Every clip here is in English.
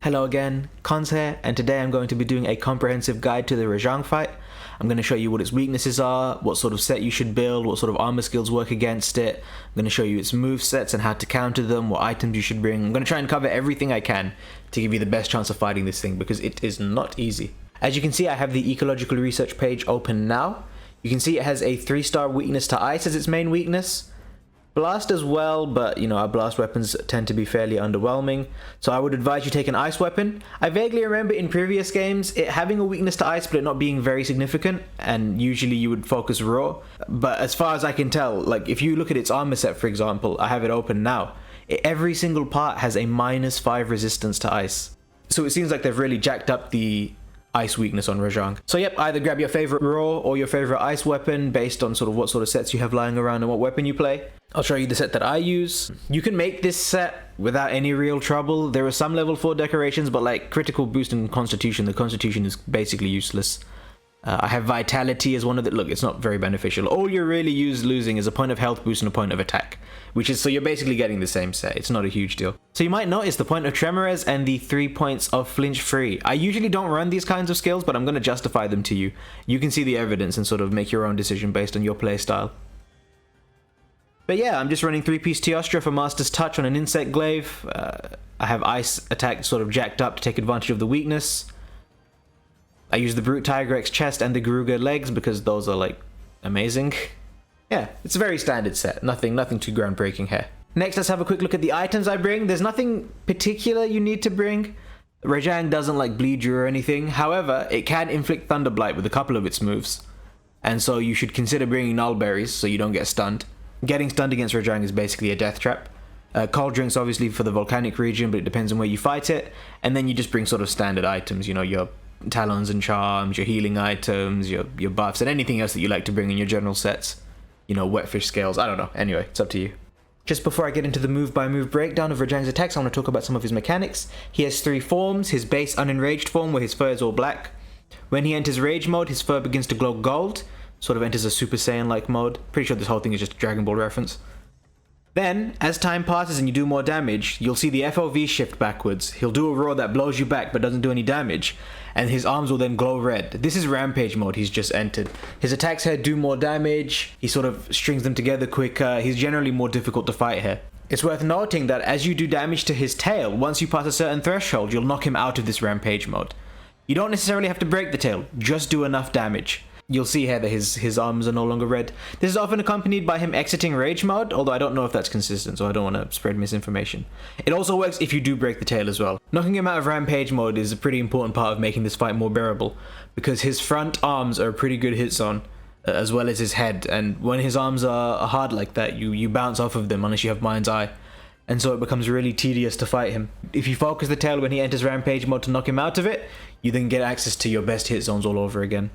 Hello again, Cons here, and today I'm going to be doing a comprehensive guide to the Rajang fight. I'm going to show you what its weaknesses are, what sort of set you should build, what sort of armor skills work against it. I'm going to show you its movesets and how to counter them, what items you should bring. I'm going to try and cover everything I can to give you the best chance of fighting this thing, because it is not easy. As you can see, I have the ecological research page open now. You can see it has a 3-star weakness to ice as its main weakness. Blast as well, but you know, our blast weapons tend to be fairly underwhelming, so I would advise you take an ice weapon. I vaguely remember in previous games it having a weakness to ice but it not being very significant, and usually you would focus raw. But as far as I can tell, like if you look at its armor set, for example, I have it open now, every single part has a -5 resistance to ice. So it seems like they've really jacked up the ice weakness on Rajang. So yep, either grab your favorite raw or your favorite ice weapon based on sort of what sort of sets you have lying around and what weapon you play. I'll show you the set that I use. You can make this set without any real trouble. There are some level 4 decorations, but like critical boost and constitution, the constitution is basically useless. I have vitality as one of the... Look, it's not very beneficial. All you're really losing is a point of health boost and a point of attack, which is, so you're basically getting the same set. It's not a huge deal. So you might notice the point of tremores and the 3 points of flinch free. I usually don't run these kinds of skills, but I'm going to justify them to you. You can see the evidence and sort of make your own decision based on your playstyle. But yeah, I'm just running 3-piece Teostra for Master's Touch on an insect glaive. I have ice attack sort of jacked up to take advantage of the weakness. I use the Brute Tiger X chest and the Garuga legs because those are like amazing. Yeah, it's a very standard set. Nothing too groundbreaking here. Next, let's have a quick look at the items I bring. There's nothing particular you need to bring. Rajang doesn't like bleed you or anything. However, it can inflict Thunder Blight with a couple of its moves. And so you should consider bringing Null Berries so you don't get stunned. Getting stunned against Rajang is basically a death trap. Cold drinks obviously for the volcanic region, but it depends on where you fight it. And then you just bring sort of standard items, you know, your talons and charms, your healing items, your buffs, and anything else that you like to bring in your general sets. You know, wetfish scales, I don't know. Anyway, it's up to you. Just before I get into the move-by-move breakdown of Rajang's attacks, I want to talk about some of his mechanics. He has 3 forms. His base unenraged form, where his fur is all black. When he enters rage mode, his fur begins to glow gold. Sort of enters a Super Saiyan-like mode. Pretty sure this whole thing is just a Dragon Ball reference. Then, as time passes and you do more damage, you'll see the FOV shift backwards. He'll do a roar that blows you back but doesn't do any damage, and his arms will then glow red. This is Rampage mode he's just entered. His attacks here do more damage, he sort of strings them together quicker, he's generally more difficult to fight here. It's worth noting that as you do damage to his tail, once you pass a certain threshold, you'll knock him out of this Rampage mode. You don't necessarily have to break the tail, just do enough damage. You'll see here that his arms are no longer red. This is often accompanied by him exiting rage mode, although I don't know if that's consistent, so I don't want to spread misinformation. It also works if you do break the tail as well. Knocking him out of rampage mode is a pretty important part of making this fight more bearable, because his front arms are a pretty good hit zone, as well as his head, and when his arms are hard like that, you bounce off of them unless you have Mind's Eye, and so it becomes really tedious to fight him. If you focus the tail when he enters rampage mode to knock him out of it, you then get access to your best hit zones all over again.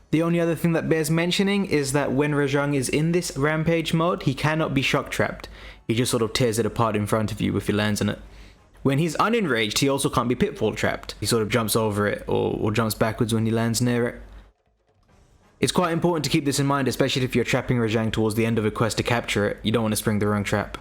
The only other thing that bears mentioning is that when Rajang is in this rampage mode, he cannot be shock trapped. He just sort of tears it apart in front of you if he lands on it. When he's unenraged, he also can't be pitfall trapped. He sort of jumps over it or jumps backwards when he lands near it. It's quite important to keep this in mind, especially if you're trapping Rajang towards the end of a quest to capture it. You don't want to spring the wrong trap.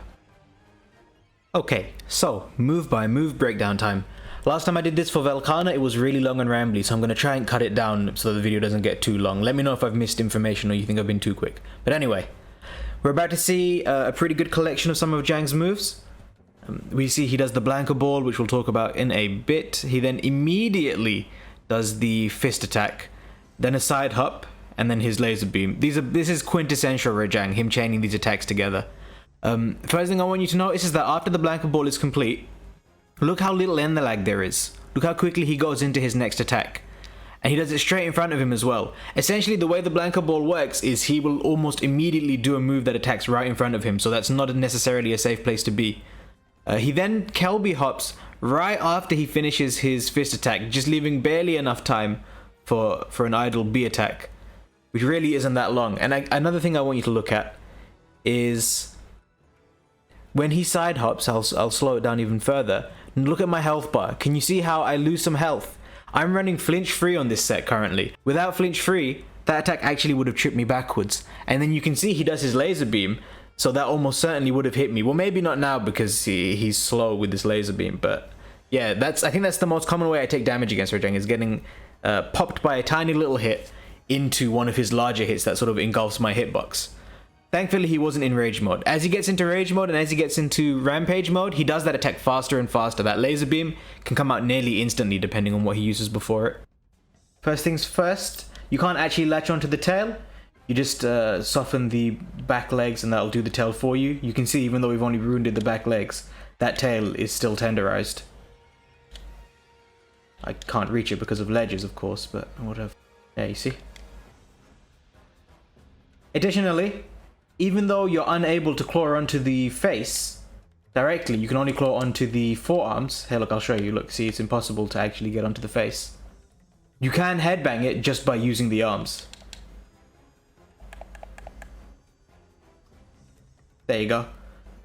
Okay, so move by move breakdown time. Last time I did this for Velkhana, it was really long and rambly, so I'm going to try and cut it down so the video doesn't get too long. Let me know if I've missed information or you think I've been too quick. But anyway, we're about to see a pretty good collection of some of Rajang's moves. We see he does the Blanca Ball, which we'll talk about in a bit. He then immediately does the fist attack, then a side hop, and then his laser beam. This is quintessential Rajang, him chaining these attacks together. First thing I want you to notice is that after the Blanca Ball is complete, look how little end lag there is. Look how quickly he goes into his next attack. And he does it straight in front of him as well. Essentially, the way the Blanca Ball works is he will almost immediately do a move that attacks right in front of him, so that's not necessarily a safe place to be. He then Kelby hops right after he finishes his fist attack, just leaving barely enough time for an idle B attack, which really isn't that long. And another thing I want you to look at is when he side hops, I'll slow it down even further. Look at my health bar. Can you see how I lose some health? I'm running flinch free on this set currently. Without flinch free, that attack actually would have tripped me backwards. And then you can see he does his laser beam, so that almost certainly would have hit me. Well, maybe not now because he's slow with his laser beam, but Yeah, I think that's the most common way I take damage against Rajang, is getting popped by a tiny little hit into one of his larger hits that sort of engulfs my hitbox. Thankfully, he wasn't in rage mode. As he gets into rage mode and as he gets into rampage mode, he does that attack faster and faster. That laser beam can come out nearly instantly depending on what he uses before it. First things first, you can't actually latch onto the tail. You just soften the back legs and that'll do the tail for you. You can see, even though we've only wounded the back legs, that tail is still tenderized. I can't reach it because of ledges, of course, but whatever. Yeah, you see? Additionally, even though you're unable to claw onto the face directly, you can only claw onto the forearms. Hey, look, I'll show you. Look, see, it's impossible to actually get onto the face. You can headbang it just by using the arms. There you go.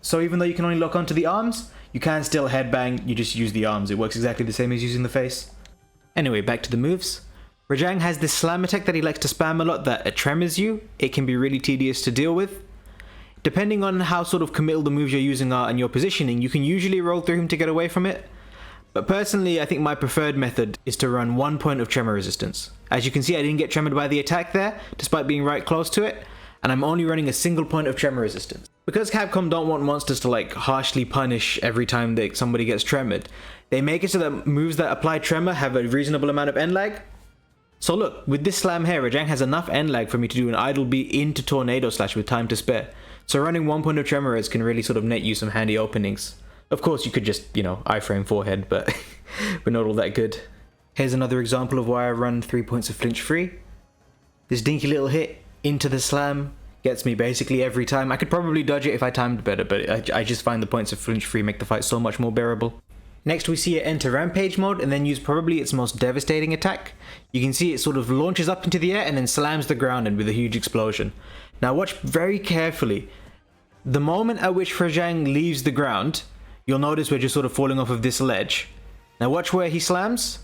So even though you can only lock onto the arms, you can still headbang, you just use the arms. It works exactly the same as using the face. Anyway, back to the moves. Rajang has this slam attack that he likes to spam a lot that tremors you. It can be really tedious to deal with. Depending on how sort of committal the moves you're using are and your positioning, you can usually roll through him to get away from it. But personally, I think my preferred method is to run 1 point of tremor resistance. As you can see, I didn't get tremored by the attack there, despite being right close to it, and I'm only running a single point of tremor resistance. Because Capcom don't want monsters to like harshly punish every time that somebody gets tremored, they make it so that moves that apply tremor have a reasonable amount of end lag. So look, with this slam here, Rajang has enough end lag for me to do an idle beat into Tornado Slash with time to spare. So running 1 point of tremor res can really sort of net you some handy openings. Of course, you could just, iframe forehead, but we're not all that good. Here's another example of why I run 3 points of flinch free. This dinky little hit into the slam gets me basically every time. I could probably dodge it if I timed better, but I just find the points of flinch free make the fight so much more bearable. Next we see it enter rampage mode and then use probably its most devastating attack. You can see it sort of launches up into the air and then slams the ground in with a huge explosion. Now watch very carefully. The moment at which Rajang leaves the ground, you'll notice we're just sort of falling off of this ledge. Now watch where he slams.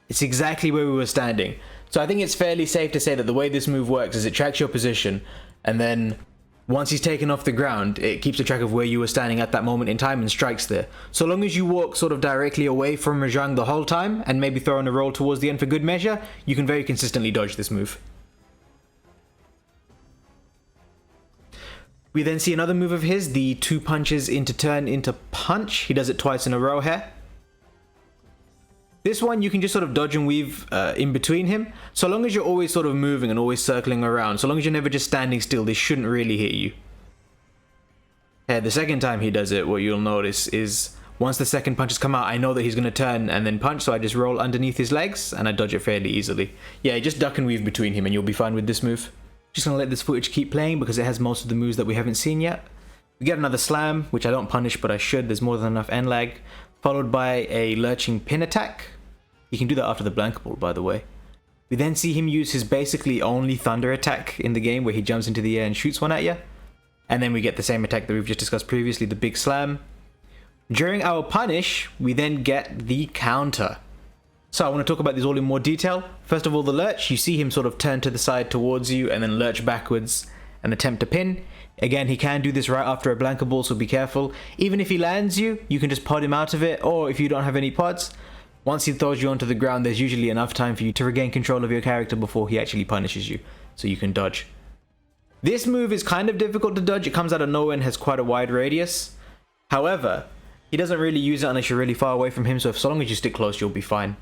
It's exactly where we were standing. So I think it's fairly safe to say that the way this move works is it tracks your position, and then once he's taken off the ground, it keeps a track of where you were standing at that moment in time and strikes there. So long as you walk sort of directly away from Rajang the whole time, and maybe throw in a roll towards the end for good measure, you can very consistently dodge this move. We then see another move of his, the 2 punches into turn into punch. He does it twice in a row here. This one you can just sort of dodge and weave in between him. So long as you're always sort of moving and always circling around, so long as you're never just standing still, this shouldn't really hit you. The second time he does it, what you'll notice is once the second punch has come out, I know that he's going to turn and then punch, so I just roll underneath his legs and I dodge it fairly easily. Yeah, just duck and weave between him and you'll be fine with this move. Just going to let this footage keep playing because it has most of the moves that we haven't seen yet. We get another slam, which I don't punish, but I should. There's more than enough end lag. Followed by a lurching pin attack. You can do that after the blank ball, by the way. We then see him use his basically only thunder attack in the game, where he jumps into the air and shoots one at you. And then we get the same attack that we've just discussed previously, the big slam. During our punish, we then get the counter. So I want to talk about these all in more detail. First of all, the lurch. You see him sort of turn to the side towards you and then lurch backwards and attempt to pin. Again, he can do this right after a blanker ball, so be careful. Even if he lands you, you can just pod him out of it, or if you don't have any pods, once he throws you onto the ground, there's usually enough time for you to regain control of your character before he actually punishes you, so you can dodge. This move is kind of difficult to dodge. It comes out of nowhere and has quite a wide radius. However, he doesn't really use it unless you're really far away from him, so so long as you stick close, you'll be fine.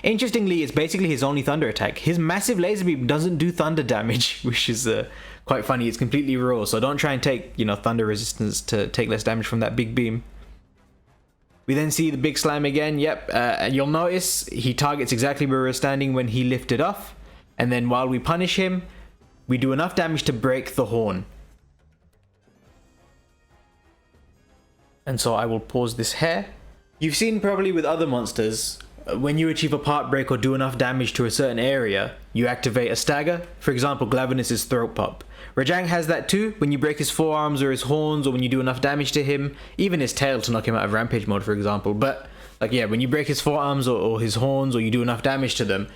Interestingly, it's basically his only thunder attack. His massive laser beam doesn't do thunder damage, which is quite funny. It's completely raw, so don't try and take, thunder resistance to take less damage from that big beam. We then see the big slam again, and you'll notice he targets exactly where we're standing when he lifted off, and then while we punish him, we do enough damage to break the horn. And so I will pause this here. You've seen probably with other monsters, when you achieve a part break or do enough damage to a certain area, you activate a stagger. For example, Glavenus' throat pop. Rajang has that too, when you break his forearms or his horns, or when you do enough damage to him, even his tail to knock him out of rampage mode, for example. But when you break his forearms or his horns, or you do enough damage to them,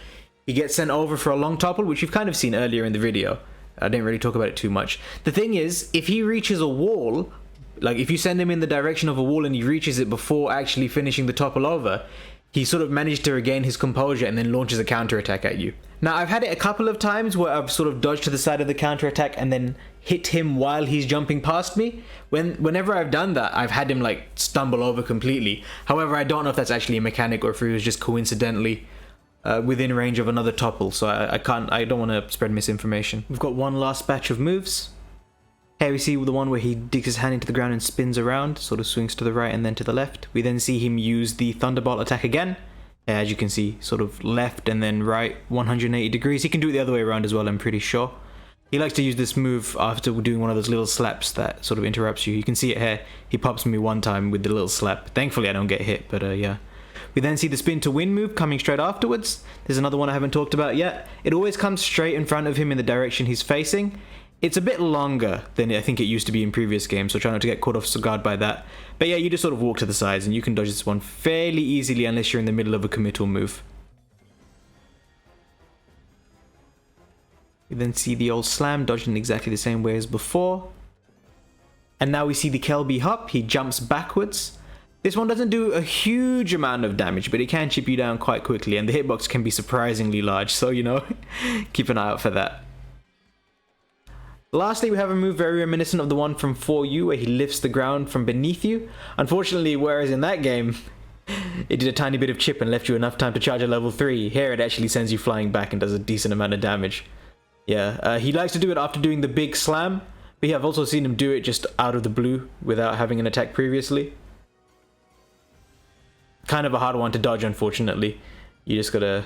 he gets sent over for a long topple, which you've kind of seen earlier in the video. I didn't really talk about it too much. The thing is, if he reaches a wall Like if you send him in the direction of a wall and he reaches it before actually finishing the topple over, he sort of managed to regain his composure and then launches a counterattack at you. Now, I've had it a couple of times where I've sort of dodged to the side of the counterattack and then hit him while he's jumping past me. Whenever I've done that, I've had him like stumble over completely. However, I don't know if that's actually a mechanic or if he was just coincidentally within range of another topple, so I don't want to spread misinformation. We've got one last batch of moves. Here we see the one where he digs his hand into the ground and spins around, sort of swings to the right and then to the left. We then see him use the Thunderbolt attack again. As you can see, sort of left and then right, 180 degrees. He can do it the other way around as well, I'm pretty sure. He likes to use this move after doing one of those little slaps that sort of interrupts you. You can see it here. He pops me one time with the little slap. Thankfully, I don't get hit, but yeah. We then see the spin to win move coming straight afterwards. There's another one I haven't talked about yet. It always comes straight in front of him in the direction he's facing. It's a bit longer than I think it used to be in previous games, so try not to get caught off guard by that. But yeah, you just sort of walk to the sides and you can dodge this one fairly easily unless you're in the middle of a committal move. You then see the old slam dodged in exactly the same way as before. And now we see the Kelby hop. He jumps backwards. This one doesn't do a huge amount of damage, but it can chip you down quite quickly, and the hitbox can be surprisingly large, so you know, keep an eye out for that. Lastly, we have a move very reminiscent of the one from 4U where he lifts the ground from beneath you. Unfortunately, whereas in that game, it did a tiny bit of chip and left you enough time to charge at level 3, here it actually sends you flying back and does a decent amount of damage. Yeah, he likes to do it after doing the big slam, but yeah, I've also seen him do it just out of the blue without having an attack previously. Kind of a hard one to dodge, unfortunately. You just gotta...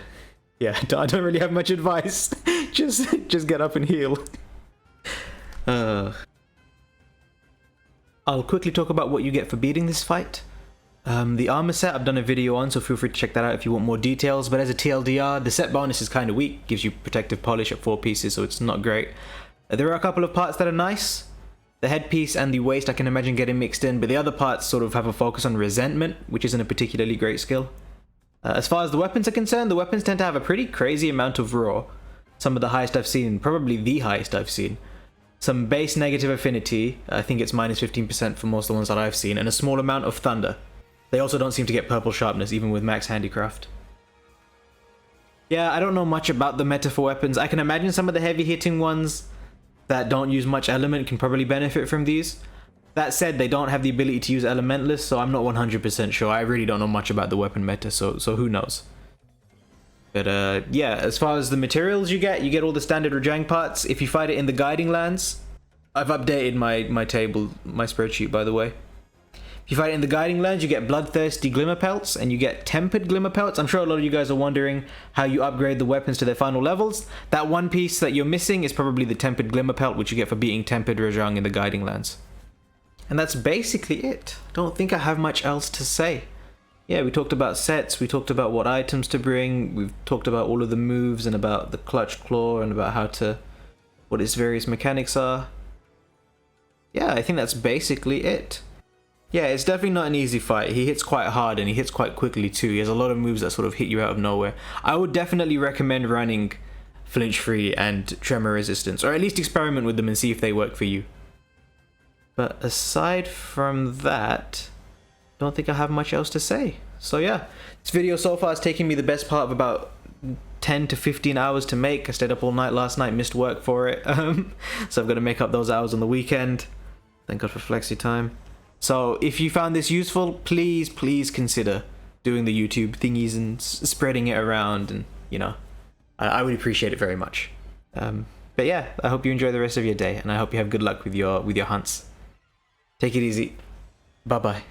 Yeah, I don't really have much advice. just get up and heal. I'll quickly talk about what you get for beating this fight. The armor set I've done a video on, so feel free to check that out if you want more details, but as a TLDR, the set bonus is kind of weak, gives you protective polish at 4 pieces, so it's not great. There are a couple of parts that are nice. The headpiece and the waist I can imagine getting mixed in, but the other parts sort of have a focus on resentment, which isn't a particularly great skill. As far as the weapons are concerned, the weapons tend to have a pretty crazy amount of raw. Some of the highest I've seen, probably the highest I've seen. Some base negative affinity, I think it's minus 15% for most of the ones that I've seen, and a small amount of thunder. They also don't seem to get purple sharpness, even with max handicraft. Yeah, I don't know much about the meta for weapons. I can imagine some of the heavy hitting ones that don't use much element can probably benefit from these. That said, they don't have the ability to use elementalist, so I'm not 100% sure. I really don't know much about the weapon meta, so who knows. But yeah, as far as the materials you get all the standard Rajang parts. If you fight it in the guiding lands, I've updated my table, my spreadsheet by the way. If you fight it in the guiding lands, you get bloodthirsty glimmer pelts and you get tempered glimmer pelts. I'm sure a lot of you guys are wondering how you upgrade the weapons to their final levels. That one piece that you're missing is probably the tempered glimmer pelt, which you get for beating tempered Rajang in the guiding lands. And that's basically it. I don't think I have much else to say. Yeah, we talked about sets, we talked about what items to bring, we've talked about all of the moves and about the clutch claw and about what its various mechanics are. Yeah, I think that's basically it. Yeah, it's definitely not an easy fight. He hits quite hard and he hits quite quickly too. He has a lot of moves that sort of hit you out of nowhere. I would definitely recommend running flinch free and tremor resistance, or at least experiment with them and see if they work for you. But aside from that, don't think I have much else to say. So yeah, this video so far has taken me the best part of about 10 to 15 hours to make. I stayed up all night last night, missed work for it. So I've got to make up those hours on the weekend. Thank God for flexi time. So if you found this useful, please consider doing the YouTube thingies and spreading it around, and you know, I would appreciate it very much. But yeah, I hope you enjoy the rest of your day, and I hope you have good luck with your hunts. Take it easy. Bye bye.